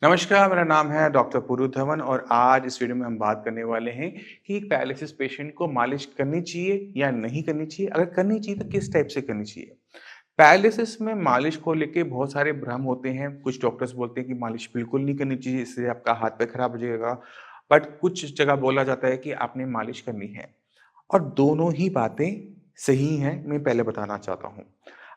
नमस्कार, मेरा नाम है डॉक्टर पुरु धवन और आज इस वीडियो में हम बात करने वाले हैं कि एक पैरालिसिस पेशेंट को मालिश करनी चाहिए या नहीं करनी चाहिए? अगर करनी चाहिए तो किस टाइप से करनी चाहिए? पैरालिसिस में मालिश को लेके बहुत सारे भ्रम होते हैं। कुछ डॉक्टर्स बोलते हैं कि मालिश बिल्कुल नहीं करनी चाहिए, इससे आपका हाथ-पैर खराब हो जाएगा। बट कुछ जगह बोला जाता है कि आपने मालिश करनी है और दोनों ही बातें सही हैं, मैं पहले बताना चाहता हूँ।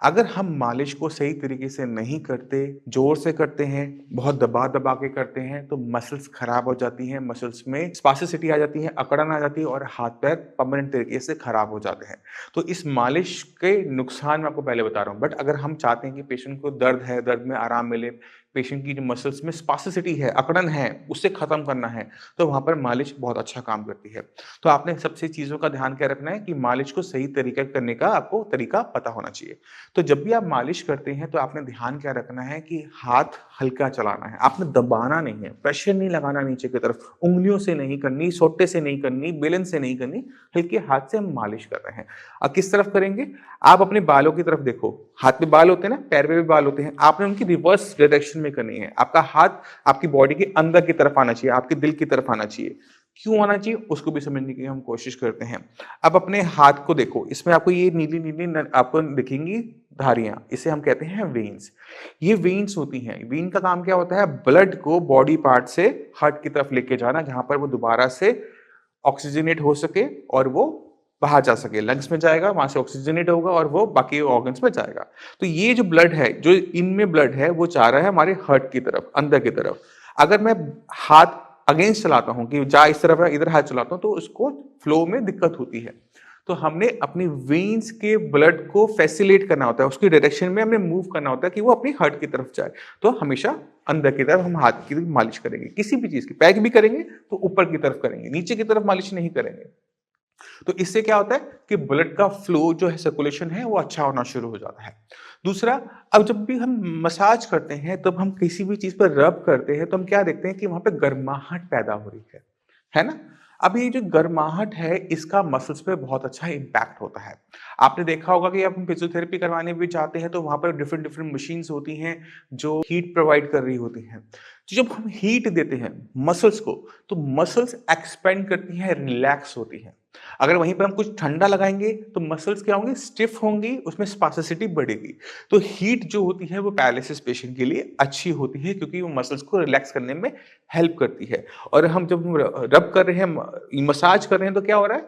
अगर हम मालिश को सही तरीके से नहीं करते, ज़ोर से करते हैं, बहुत दबा-दबा के करते हैं, तो मसल्स खराब हो जाती हैं, मसल्स में स्पास्टिसिटी आ जाती है, अकड़न आ जाती है और हाथ-पैर परमानेंट तरीके से खराब हो जाते हैं। तो इस मालिश के नुकसान मैं आपको पहले बता रहा हूँ, बट अगर हम चाहते हैं कि पेशेंट को दर्द है, दर्द में आराम मिले, पेशेंट की जो मसल्स में स्पास्टिसिटी है, अकड़न है, उसे खत्म करना है, तो वहाँ पर मालिश बहुत अच्छा काम करती है। तो आपने सबसे चीज़ों का ध्यान क्या रखना है कि मालिश को सही तरीके करने का आपको तरीका पता होना चाहिए। तो जब भी आप मालिश करते हैं तो आपने ध्यान क्या रखना है कि हाथ हल्का चलाना है, आपने दबाना नहीं है, प्रेशर नहीं लगाना नीचे की तरफ, उँगलियों से नहीं करनी, सोटे से नहीं करनी, बेलन से नहीं करनी, हल्के हाथ से हम मालिश कर रहे हैं। किस तरफ करेंगे? आप अपने बालों की तरफ देखो, हाथ में बाल होते हैं ना, पैर में भी बाल होते हैं, आपने उनकी रिवर्स डायरेक्शन में करनी है। आपका हाथ आपकी बॉडी के अंदर की तरफ आना चाहिए, आपके दिल की तरफ आना चाहिए। क्यों आना चाहिए? उसको भी समझने की हम कोशिश करते हैं। अब अपने हाथ को देखो, इसमें आपको ये नीली-नीली न आपको दिखेंगी धारियाँ, इसे हम कहते हैं वेन्स। ये वेन्स होती हैं, वेन का काम क्या होता है? ब्लड को बॉडी पार्ट से हार्ट की तरफ लेके जाना, जहाँ पर वो दोबारा से ऑक्सीजनेट हो सके और वो बाहर जा सके। लंग्स में जाएगा, वहाँ से ऑक्सीजनेट होगा और वो बाकी ऑर्गन्स में जाएगा। तो ये जो ब्लड है, जो इनमें ब्लड है, वो जा रहा है हमारे हार्ट की तरफ, अंदर की तरफ। अगर मैं हाथ अगेंस्ट चलाता हूँ कि जा इस तरफ है, इधर हाथ चलाता हूँ, तो उसको फ्लो में दिक्कत होती है। तो हमने अपनी वेन्स के ब्लड को फैसिलिटेट करना होता है, उसकी डायरेक्शन में हमें मूव करना होता है कि वो अपनी हार्ट की तरफ जाए। तो हमेशा अंदर की तरफ हम हाथ की मालिश करेंगे, किसी भी चीज़ की। पैर की भी करेंगे तो ऊपर की तरफ करेंगे, नीचे की तरफ मालिश नहीं करेंगे। तो इससे क्या होता है कि ब्लड का फ्लो जो है, सर्कुलेशन है, वो अच्छा होना शुरू हो जाता है। दूसरा, अब जब भी हम मसाज करते हैं, तब हम किसी भी चीज़ पर रब करते हैं, तो हम क्या देखते हैं कि वहाँ पे गर्माहट पैदा हो रही है ना? अब ये जो गर्माहट है, इसका मसल्स पे बहुत अच्छा इम्पैक्ट होता है। आपने देखा होगा कि अब हम फिजियोथेरेपी करवाने भी जाते हैं, तो वहाँ पर डिफरेंट डिफरेंट मशीन्स होती हैं, जो हीट प्रोवाइड कर रही होती हैं। तो जब हम हीट देते हैं मसल्स को, तो मसल्स एक्सपेंड करती हैं, रिलैक्स होती हैं। अगर वहीं पे हम कुछ ठंडा लगाएँगे, तो मसल्स क्या होंगी? स्टिफ होंगी, उसमें स्पास्टिसिटी बढ़ेगी। तो हीट जो होती है, वो पैरालिसिस पेशेंट के लिए अच्छी होती है, क्योंकि वो मसल्स को रिलैक्स करने में हेल्प करती है। और हम जब रब कर रहे हैं, मसाज कर रहे हैं, तो क्या हो रहा है?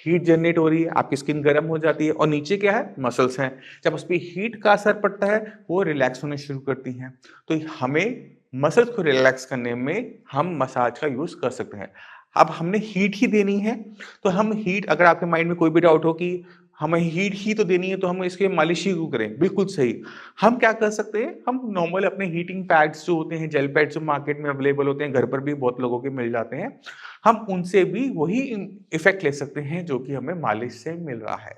हीट जनरेट हो रही है, आपकी स्किन गर्म हो जाती है और नीचे क्या है? मसल्स हैं। जब उस पे हीट का असर पड़ता है, वो रिलैक्स होने शुरू करती हैं। तो हमें मसल्स को रिलैक्स करने में हम मसाज का यूज़ कर सकते हैं। अब हमने हीट ही देनी है, तो हम हीट, अगर आपके माइंड में कोई भी डाउट हो कि हमें हीट ही तो देनी है, तो हम इसके मालिश ही क्यों करें? बिल्कुल सही। हम क्या कर सकते हैं? हम नॉर्मल अपने हीटिंग पैड्स जो होते हैं, जेल पैड्स जो मार्केट में अवेलेबल होते हैं, घर पर भी बहुत लोगों के मिल जाते हैं। हम उनसे भी वही इफ़ेक्ट ले सकते हैं जो कि हमें मालिश से मिल रहा है।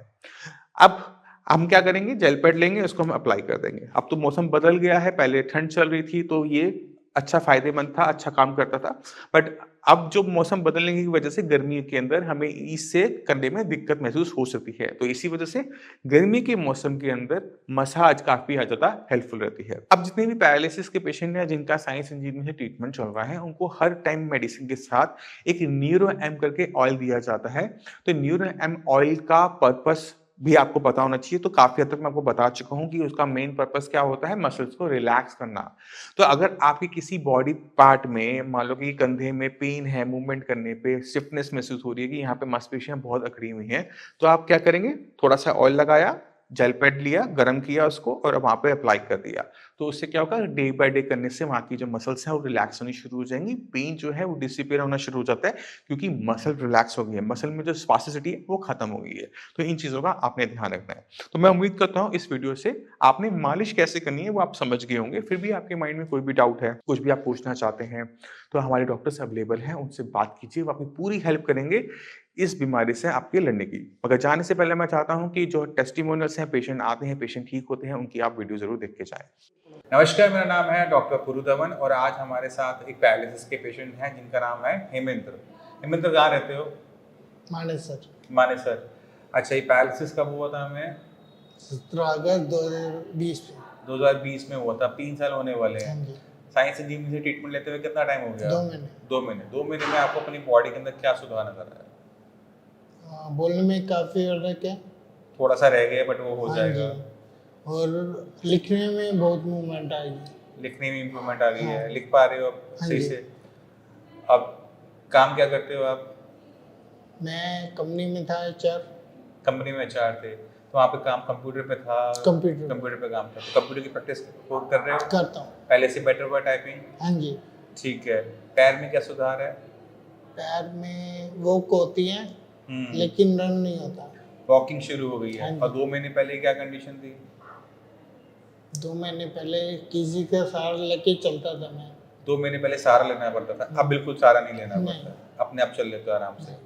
अब हम क्या करेंगे? जेल पैड लेंगे, उसको हम अप्लाई कर देंगे। अब तो मौसम बदल गया है, पहले ठंड चल रही थी, तो ये अच्छा फ़ायदेमंद था, अच्छा काम करता था। बट अब जो मौसम बदलने की वजह से गर्मी के अंदर हमें इससे करने में दिक्कत महसूस हो सकती है। तो इसी वजह से गर्मी के मौसम के अंदर मसाज काफ़ी हद ज़्यादा हेल्पफुल रहती है। अब जितने भी पैरालिसिस के पेशेंट हैं, जिनका साइंस इंजीनियरिंग से ट्रीटमेंट चल रहा है, उनको हर टाइम मेडिसिन के साथ एक न्यूरो एम करके ऑयल दिया जाता है। तो न्यूरो एम ऑयल का पर्पस भी आपको पता होना चाहिए। तो काफ़ी हद तक मैं आपको बता चुका हूँ कि उसका मेन पर्पस क्या होता है? मसल्स को रिलैक्स करना। तो अगर आपके किसी बॉडी पार्ट में, मान लो कि कंधे में पेन है, मूवमेंट करने पे स्टिफनेस महसूस हो रही है कि यहाँ पे मांसपेशियाँ बहुत अकड़ी हुई हैं, तो आप क्या करेंगे? थोड़ा-सा ऑयल लगाया, जेल पैड लिया, गरम किया उसको और वहाँ पे अप्लाई कर दिया। तो उससे क्या होगा? डे बाय डे करने से वहाँ की जो मसल्स हैं, वो रिलैक्स होनी शुरू हो जाएँगी। पेन जो है, वो डिसिपियर होना शुरू हो जाता है, क्योंकि मसल रिलैक्स हो गई है। मसल में जो स्पास्टिसिटी है, वो खत्म हो गई है। तो इन चीज़ों का आपने ध्यान रखना है। तो मैं उम्मीद करता हूँ इस वीडियो से आपने मालिश कैसे करनी है वो आप समझ गए होंगे। फिर भी आपके माइंड में कोई भी डाउट है, कुछ भी आप पूछना चाहते हैं, तो हमारे डॉक्टर्स अवेलेबल हैं, उनसे बात कीजिए, वो आपकी पूरी हेल्प करेंगे इस बीमारी से आपके लड़ने की। मगर जाने से पहले मैं चाहता हूँ कि जो टेस्टिमोनियल्स हैं, पेशेंट आते हैं, पेशेंट ठीक होते हैं, उनकी आप वीडियो ज़रूर देख के जाएँ। नमस्कार, मेरा नाम है डॉक्टर पुरु धवन और आज हमारे साथ एक पैरालिसिस के पेशेंट हैं जिनका नाम है हेमेंद्र। हेमेंद्र, कहाँ रहते हो? मानेसर। मानेसर। अच्छा, ये पैरालिसिस कब हुआ था हमें? 17 अगस्त 2020 में। 2020 में हुआ था, 3 साल होने वाले हैं। हाँ जी। साइंस इंजीनियरिंग से ट्रीटमेंट लेते हुए कितना टाइम हो गया? 2 महीने। 2 महीने। 2 महीने में आपको अपनी बॉडी के अंदर क्या सुधार नजर आया? बोलने में काफ़ी फर्क है। थोड़ा सा रह गया बट वो हो हाँ जाएगा। जी, और लिखने में बहुत मूवमेंट आएगी। लिखने में इम्प्रूवमेंट आ गई हाँ। है, लिख पा रहे हो अब हाँ सही जी। से? अब काम क्या करते हो आप? मैं कंपनी में था HR। कंपनी में एचआर थे, तो वहाँ पे काम कंप्यूटर पे था? कंप्यूटर पे काम था, तो कंप्यूटर की प्रैक्टिस कर रहे हो? करता हूँ। पहले से बेटर हुआ टाइपिंग? हाँ जी। ठीक है। पैर में क्या सुधार है? पैर में वॉक होती है हम्म। लेकिन रन नहीं होता। वॉकिंग शुरू हो गई है। हाँ और जी। 2 महीने पहले क्या कंडीशन थी? 2 महीने पहले किसी का सहारा लेके चलता था मैं। 2 महीने पहले सहारा लेना पड़ता था, अब बिल्कुल सहारा नहीं लेना नहीं। पड़ता, अपने आप चल लेते हो आराम से।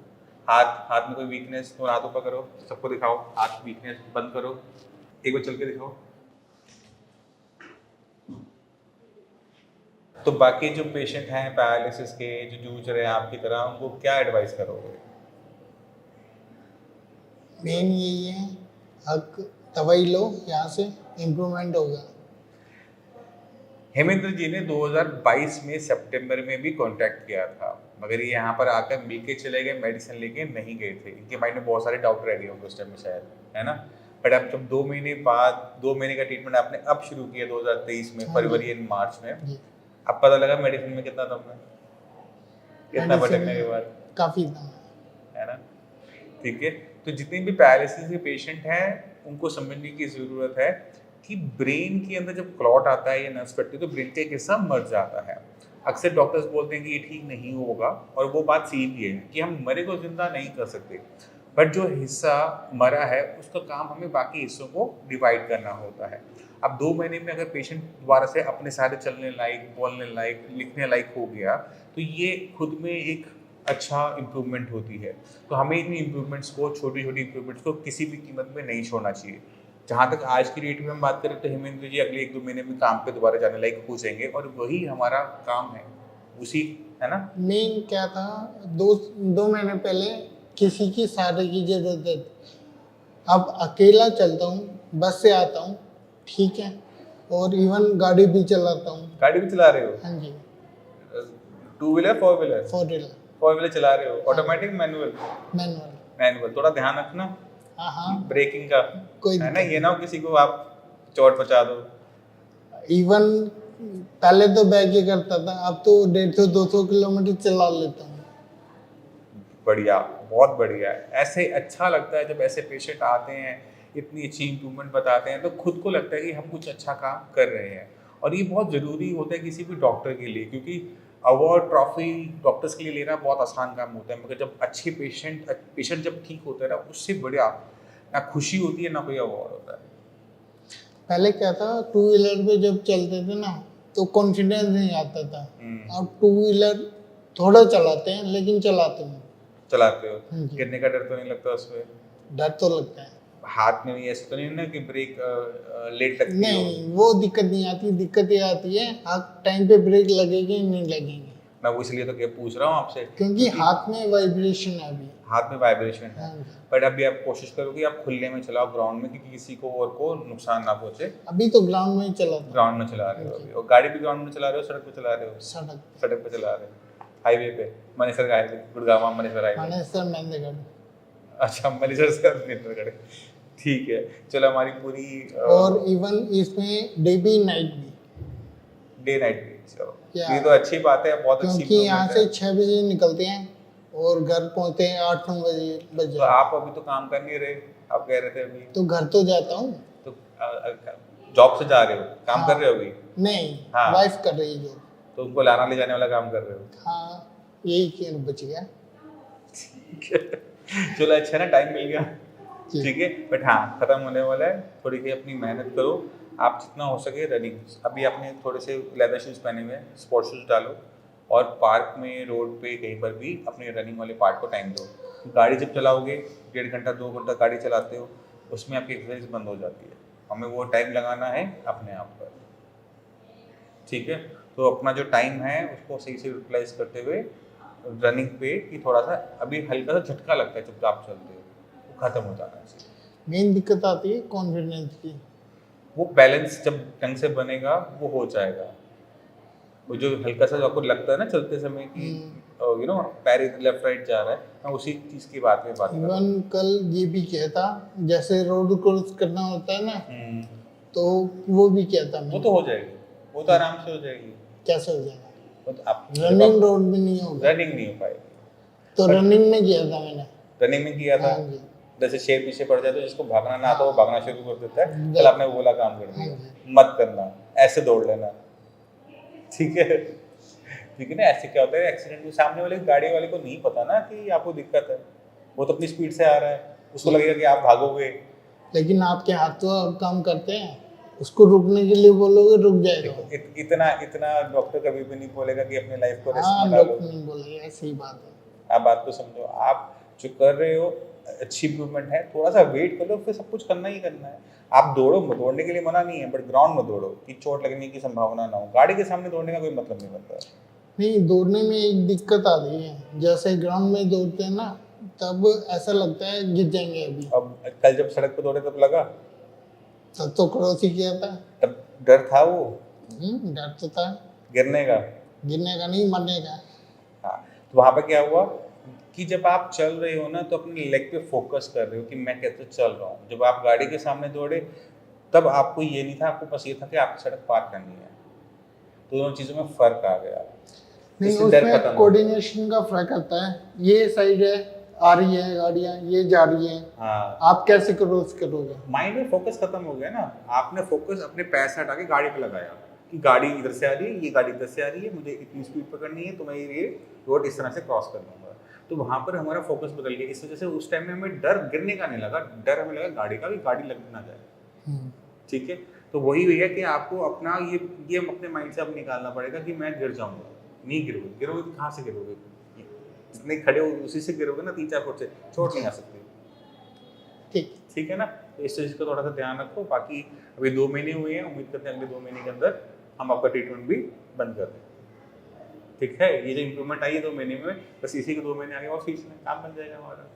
हाथ हाथ में कोई वीकनेस तो हाथों पर करो, सबको दिखाओ, हाथ वीकनेस बंद करो, एक बार चल के दिखाओ। तो बाकी जो पेशेंट हैं पैरालिसिस के जो जूझ रहे हैं आपकी तरह, उनको क्या एडवाइस करोगे? मेन यही है, हक दवाई लो, यहाँ से इम्प्रूवमेंट होगा। हेमेंद्र जी ने 2022 में सितंबर में भी कांटेक्ट किया था, मगर ये यहाँ पर आकर मिल के चले गए, मेडिसिन लेके नहीं गए थे। इनके माइंड में बहुत सारे डाउट रह गए होंगे उस टाइम में शायद, है ना? बट अब जब 2 महीने बाद 2 महीने का ट्रीटमेंट आपने अब शुरू किया 2023 में, फरवरी एंड मार्च में, अब पता लगा मेडिसिन में कितना दम है, कितना भटकने के बाद, काफ़ी दम है ना? ठीक है। तो जितने भी पैरालिसिस के पेशेंट हैं उनको समझने की ज़रूरत है कि ब्रेन के अंदर जब क्लॉट आता है या नस फटती है तो ब्रेन का एक हिस्सा मर जाता है। अक्सर डॉक्टर्स बोलते हैं कि ये ठीक नहीं होगा, और वो बात सही भी है कि हम मरे को जिंदा नहीं कर सकते, बट जो हिस्सा मरा है उसका काम हमें बाकी हिस्सों को डिवाइड करना होता है। अब 2 महीने में अगर पेशेंट दोबारा से अपने सारे चलने लायक, बोलने लायक, लिखने लायक हो गया तो ये खुद में एक अच्छा इम्प्रूवमेंट होती है। तो हमें इन इम्प्रूवमेंट्स को, छोटी छोटी इम्प्रूवमेंट्स को किसी भी कीमत में नहीं छोड़ना चाहिए। जहाँ तक आज की डेट में हम बात करें तो हेमेंद्र जी अगले 1-2 महीने में काम पे दोबारा जाने लायक हो जाएंगे, और वही हमारा काम है, उसी, है ना? मेन क्या था, 2 महीने पहले किसी की सहारे की जरूरत है। अब अकेला चलता हूँ, बस से आता हूँ, ठीक है, और इवन गाड़ी भी चलाता हूँ। गाड़ी भी चला रहे हो? हाँ जी। 2 व्हीलर 4 व्हीलर? 4 व्हीलर। 4 व्हीलर चला रहे हो? Automatic manual? मैनुअल। मैनुअल। थोड़ा ध्यान रखना हाँ हाँ, ब्रेकिंग का, कोई है ना? दिक्कत ये ना हो किसी को आप चोट पहुंचा दो। इवन पहले तो बैग ही करता था, अब तो 150-200 किलोमीटर चला लेता हूँ। बढ़िया, बहुत बढ़िया है। ऐसे अच्छा लगता है जब ऐसे पेशेंट आते हैं, इतनी अच्छी इम्प्रूवमेंट बताते हैं, तो खुद को लगता है कि हम कुछ अच्छा काम कर रहे हैं। और ये बहुत ज़रूरी होता है किसी भी डॉक्टर के लिए, क्योंकि अवार्ड ट्रॉफी डॉक्टर्स के लिए लेना बहुत आसान काम होता है, मगर जब अच्छे पेशेंट जब ठीक होता है ना, उससे बढ़िया ना खुशी होती है ना कोई अवार्ड होता है। पहले क्या था, 2 व्हीलर पे जब चलते थे ना तो कॉन्फिडेंस नहीं आता था। अब 2 व्हीलर थोड़ा चलाते हैं लेकिन चलाते हैं। चलाते हो? हाँ जी। गिरने का डर तो नहीं लगता उसमें? डर तो लगता है। हाथ में भी ऐसा तो नहीं ना कि ब्रेक लेट लगती हो? नहीं, वो दिक्कत नहीं आती। दिक्कत ये आती है आप टाइम पे ब्रेक लगेगी नहीं लगेगी। मैं वो इसलिए तो क्या पूछ रहा हूँ आपसे, क्योंकि हाथ में वाइब्रेशन है अभी। हाथ में वाइब्रेशन है। हाँ। बट अभी आप कोशिश करो कि आप खुले में चलाओ ग्राउंड में, क्योंकि किसी को और को नुकसान ना पहुंचे। अभी तो ग्राउंड में ही चलाता हूँ। ग्राउंड में चला रहे हो अभी? और गाड़ी भी ग्राउंड में चला रहे हो, सड़क पे चला रहे हो? सड़क पे चला रहे हो, हाईवे पे, मनेसर हाईवे, गुड़गांव मनेसर हाईवे। मनेसर मेहंदीगढ़। अच्छा, मनेसर से मेहंदीगढ़, ठीक है। चलो, हमारी पूरी और इवन इसमें डे भी नाइट भी, डे नाइट भी। चलो, ये तो अच्छी बात है, बहुत अच्छी। क्योंकि यहाँ से 6 बजे निकलते हैं और घर पहुँचते हैं 8-9 बजे। तो आप अभी तो काम कर नहीं रहे, आप कह रहे थे अभी? तो घर तो जाता हूँ। तो जॉब से जा रहे हो, काम कर रहे हो अभी? नहीं, हाँ। वाइफ कर रही है जॉब। तो उनको लाना ले जाने वाला काम कर रहे हो? हाँ, यही खेल बच गया। ठीक है, चलो, अच्छा ना, टाइम मिल गया, ठीक है। बट हाँ, खत्म होने वाला है, थोड़ी सी अपनी मेहनत करो। आप जितना हो सके रनिंग, अभी आपने थोड़े से लेदर शूज़ पहने हुए हैं, स्पोर्ट्स शूज़ डालो, और पार्क में, रोड पे, कहीं पर भी अपने रनिंग वाले पार्ट को टाइम दो। गाड़ी जब चलाओगे, 1.5 घंटा 2 घंटा गाड़ी चलाते हो, उसमें आपकी एक्सरसाइज बंद हो जाती है। हमें वो टाइम लगाना है अपने आप पर, ठीक है? तो अपना जो टाइम है उसको सही से यूटिलाइज करते हुए रनिंग पे, कि थोड़ा सा अभी हल्का सा झटका लगता है जब आप चलते हो, वो खत्म हो जाना चाहिए। मेन दिक्कत आती है कॉन्फिडेंस की। वो बैलेंस जब ढंग से बनेगा वो हो जाएगा। वो जो हल्का सा जो आपको लगता है ना चलते समय कि यू नो पैर लेफ्ट राइट जा रहा है, मैं उसी चीज की बात कर रहा इवन कल ये भी किया था, जैसे रोड क्रॉस करना होता है ना, हूँ। तो वो भी किया था वो मैंने। तो हो जाएगी, वो तो आराम से हो जाएगी। कैसे हो जाएगा? वो तो आप रनिंग रोड में नहीं होगा, रनिंग नहीं हो पाएगी। तो रनिंग में किया था मैंने। रनिंग में किया था, हाँ जी। जैसे शेर पीछे पड़ जाए तो जिसको भागना ना आता वो भागना शुरू कर देता है, हाँ। कल आपने वो वाला काम कर दिया। हाँ मत करना, ऐसे दौड़ लेना, ठीक है? ठीक है ना? ऐसे क्या होता है एक्सीडेंट में सामने वाले गाड़ी वाले को नहीं पता ना कि आपको दिक्कत है, वो तो अपनी स्पीड से आ रहा है, उसको लगेगा कि आप भागोगे। लेकिन आपके हाथ तो काम करते हैं, उसको रुकने के लिए बोलोगे रुक जाएगा वो। इतना इतना डॉक्टर कभी भी नहीं बोलेगा कि अपनी लाइफ को रिस्क हाँ, में डालो। डॉक्टर नहीं बोलेगा, सही बात है। आप बात को समझो, आप जो कर रहे हो अच्छी इम्प्रूवमेंट है, थोड़ा सा वेट कर लो, फिर सब कुछ करना ही करना है। आप दौड़ो, दौड़ने के लिए मना नहीं है, बट ग्राउंड में दौड़ो कि चोट लगने की संभावना ना हो। गाड़ी के सामने दौड़ने का कोई मतलब नहीं बनता है। नहीं, दौड़ने में एक दिक्कत आ रही है, जैसे ग्राउंड में दौड़ते हैं ना, तब ऐसा लगता है गिर जाएंगे अभी। अब कल जब सड़क पर दौड़े तब लगा, तब तो क्रॉस ही किया था। तब डर था वो डर तो था, गिरने का। गिरने का नहीं, मरने का। हाँ, तो वहाँ पे क्या हुआ कि जब आप चल रहे हो ना तो अपनी लेग पे फोकस कर रहे हो कि मैं कैसे चल रहा हूँ। जब आप गाड़ी के सामने दौड़े तब आपको ये नहीं था, आपको बस ये था कि आपको सड़क पार करनी है। तो दोनों चीज़ों में फर्क आ गया। नहीं, इससे डर खत्म उसमें हो कोऑर्डिनेशन का फर्क आता है। ये साइड है, आ रही है गाड़ियाँ, ये जा रही हैं, गया। हाँ, आप कैसे क्रॉस करोगे? माइंड में फोकस खत्म हो गया ना। आपने फोकस अपने पैर से हटा के गाड़ी पे लगाया कि गाड़ी इधर से आ रही है, ये गाड़ी इधर से आ रही है, मुझे इतनी स्पीड पकड़नी है, तो मैं ये रोड इस तरह से क्रॉस कर लूँगा। तो वहाँ पर हमारा फोकस बदल गया। इस वजह से उस टाइम में हमें डर गिरने का नहीं लगा, डर हमें लगा गाड़ी का, भी गाड़ी लग ना जाए। ठीक है, तो वही भैया कि आपको अपना ये अपने माइंड से अब निकालना पड़ेगा कि मैं गिर जाऊँगा। नहीं गिरोगे, गिरोगे तो कहाँ से गिरोगे? जितने खड़े हो उसी से गिरोगे ना, 3-4 फुट से, चोट नहीं आ सकती। ठीक। ठीक है ना? तो इस चीज़ का थोड़ा सा ध्यान रखो। बाकी अभी 2 महीने हुए हैं, उम्मीद करते हैं अगले 2 महीने के अंदर हम आपका ट्रीटमेंट भी बंद कर दें। ठीक है? ये जो इम्प्रूवमेंट आई है 2 महीने में, बस इसी के 2 महीने आगे और फीस में काम बन जाएगा हमारा।